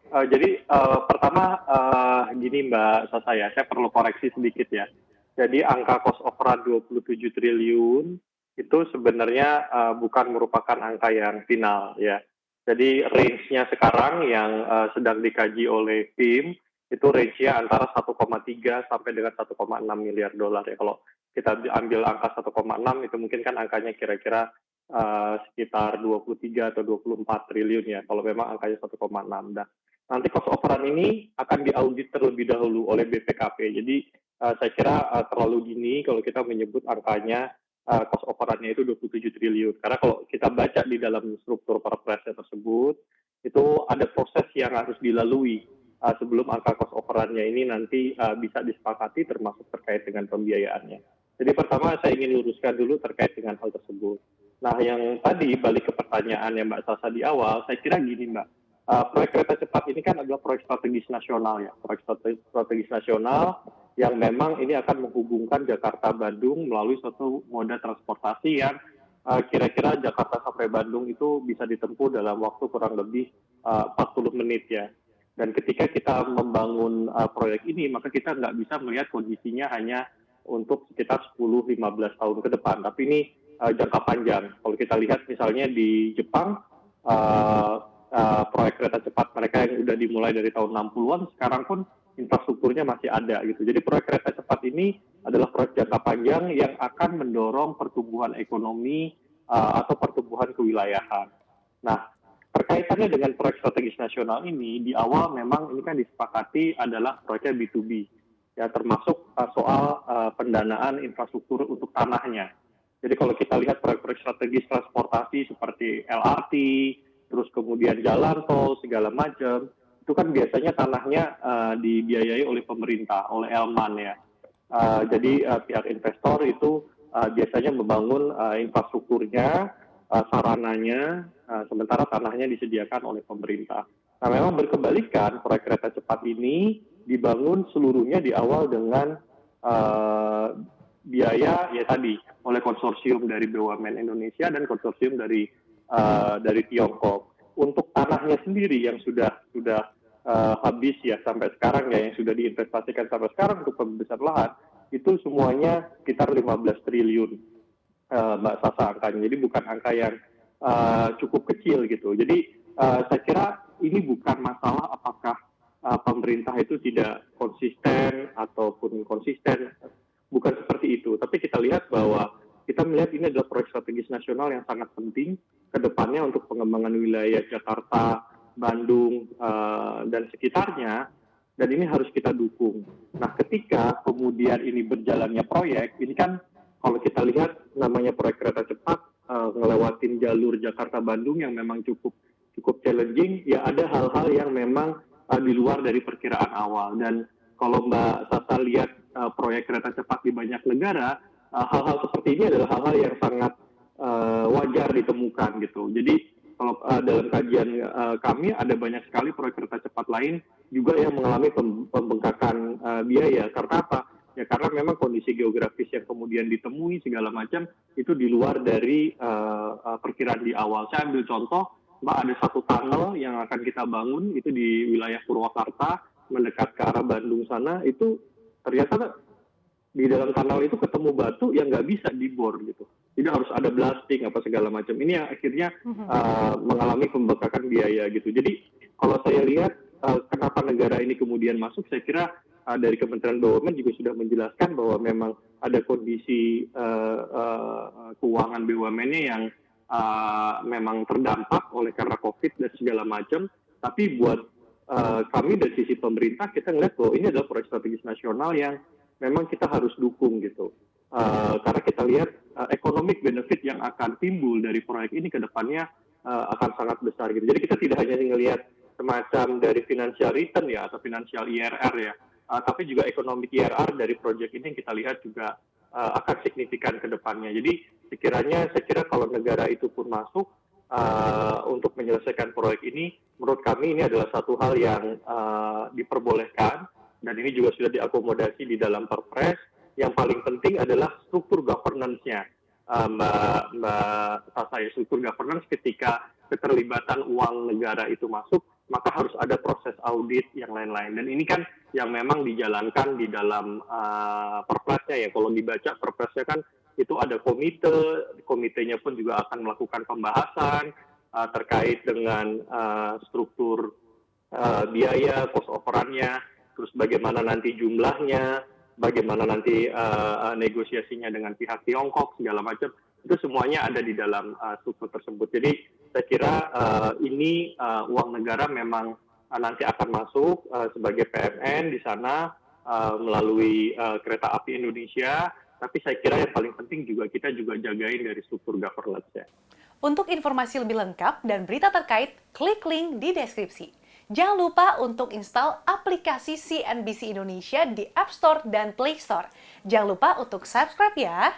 Pertama gini Mbak Sasa ya, saya perlu koreksi sedikit ya. Jadi angka cost of run 27 triliun itu sebenarnya bukan merupakan angka yang final ya. Jadi range-nya sekarang yang sedang dikaji oleh tim itu range-nya antara 1,3 sampai dengan 1,6 miliar dolar ya. Kalau kita ambil angka 1,6 itu mungkin kan angkanya kira-kira sekitar 23 atau 24 triliun ya. Kalau memang angkanya 1,6. Nanti cost of run ini akan diaudit terlebih dahulu oleh BPKP. Jadi saya kira terlalu dini kalau kita menyebut angkanya cost of run-nya itu 27 triliun. Karena kalau kita baca di dalam struktur perpresnya tersebut, itu ada proses yang harus dilalui sebelum angka cost of run-nya ini nanti bisa disepakati termasuk terkait dengan pembiayaannya. Jadi pertama saya ingin luruskan dulu terkait dengan hal tersebut. Nah yang tadi balik ke pertanyaan yang Mbak Sasa di awal, saya kira gini Mbak, proyek kereta cepat ini kan adalah proyek strategis nasional ya, proyek strategis nasional yang memang ini akan menghubungkan Jakarta Bandung melalui suatu moda transportasi yang kira-kira Jakarta sampai Bandung itu bisa ditempuh dalam waktu kurang lebih 40 menit ya. Dan ketika kita membangun proyek ini, maka kita nggak bisa melihat kondisinya hanya untuk sekitar 10-15 tahun ke depan. Tapi ini jangka panjang. Kalau kita lihat misalnya di Jepang, proyek kereta cepat mereka yang sudah dimulai dari tahun 60-an, sekarang pun infrastrukturnya masih ada gitu. Jadi proyek kereta cepat ini adalah proyek jangka panjang yang akan mendorong pertumbuhan ekonomi atau pertumbuhan kewilayahan. Nah, terkaitannya dengan proyek strategis nasional ini, di awal memang ini kan disepakati adalah proyeknya B2B, ya termasuk soal pendanaan infrastruktur untuk tanahnya. Jadi kalau kita lihat proyek-proyek strategis transportasi seperti LRT, terus kemudian jalan tol segala macam, itu kan biasanya tanahnya dibiayai oleh pemerintah, oleh Elman ya. Jadi pihak investor itu biasanya membangun infrastrukturnya, sarananya, sementara tanahnya disediakan oleh pemerintah. Nah memang berkebalikan, proyek kereta cepat ini dibangun seluruhnya di awal dengan biaya ya tadi oleh konsorsium dari BUMN Indonesia dan konsorsium dari Tiongkok. Untuk tanahnya sendiri yang sudah habis ya sampai sekarang ya, yang sudah diinvestasikan sampai sekarang untuk pembebasan lahan, itu semuanya sekitar 15 triliun Mbak Sasa angkanya. Jadi bukan angka yang cukup kecil gitu. Jadi saya kira ini bukan masalah apakah pemerintah itu tidak konsisten ataupun konsisten, bukan seperti itu. Tapi kita lihat bahwa kita melihat ini adalah proyek strategis nasional yang sangat penting ke depannya untuk pengembangan wilayah Jakarta, Bandung, dan sekitarnya, dan ini harus kita dukung. Nah, ketika kemudian ini berjalannya proyek, ini kan kalau kita lihat namanya proyek kereta cepat, ngelewatin jalur Jakarta-Bandung yang memang cukup challenging, ya ada hal-hal yang memang di luar dari perkiraan awal. Dan kalau Mbak Sasa lihat proyek kereta cepat di banyak negara, hal-hal seperti ini adalah hal-hal yang sangat wajar ditemukan gitu. Jadi kalau dalam kajian kami ada banyak sekali proyek kereta cepat lain juga yang mengalami pembengkakan biaya. Karena apa? Ya karena memang kondisi geografis yang kemudian ditemui segala macam itu di luar dari perkiraan di awal. Saya ambil contoh, Mbak, ada satu tunnel yang akan kita bangun itu di wilayah Purwakarta mendekat ke arah Bandung sana, itu ternyata di dalam kanal itu ketemu batu yang nggak bisa dibor gitu. Jadi harus ada blasting apa segala macam. Ini yang akhirnya mengalami pembengkakan biaya gitu. Jadi kalau saya lihat kenapa negara ini kemudian masuk, saya kira dari Kementerian BUMN juga sudah menjelaskan bahwa memang ada kondisi keuangan BUMN-nya yang memang terdampak oleh karena COVID dan segala macam. Tapi buat kami dari sisi pemerintah, kita ngeliat bahwa ini adalah proyek strategis nasional yang memang kita harus dukung gitu. Karena kita lihat economic benefit yang akan timbul dari proyek ini ke depannya akan sangat besar gitu. Jadi kita tidak hanya melihat semacam dari financial return ya atau financial IRR ya, tapi juga economic IRR dari proyek ini yang kita lihat juga akan signifikan ke depannya. Jadi saya kira kalau negara itu pun masuk untuk menyelesaikan proyek ini, menurut kami ini adalah satu hal yang diperbolehkan. Dan ini juga sudah diakomodasi di dalam Perpres. Yang paling penting adalah struktur governance-nya, Mbak Sasa. Struktur governance ketika keterlibatan uang negara itu masuk, maka harus ada proses audit yang lain-lain. Dan ini kan yang memang dijalankan di dalam perpresnya ya. Kalau dibaca perpresnya kan itu ada komitenya pun juga akan melakukan pembahasan terkait dengan struktur biaya, cost overrun-nya, terus bagaimana nanti jumlahnya, bagaimana nanti negosiasinya dengan pihak Tiongkok, segala macam. Itu semuanya ada di dalam struktur tersebut. Jadi saya kira ini uang negara memang nanti akan masuk sebagai PMN di sana melalui kereta api Indonesia. Tapi saya kira yang paling penting juga kita juga jagain dari struktur governance-nya. Untuk informasi lebih lengkap dan berita terkait, klik link di deskripsi. Jangan lupa untuk install aplikasi CNBC Indonesia di App Store dan Play Store. Jangan lupa untuk subscribe ya!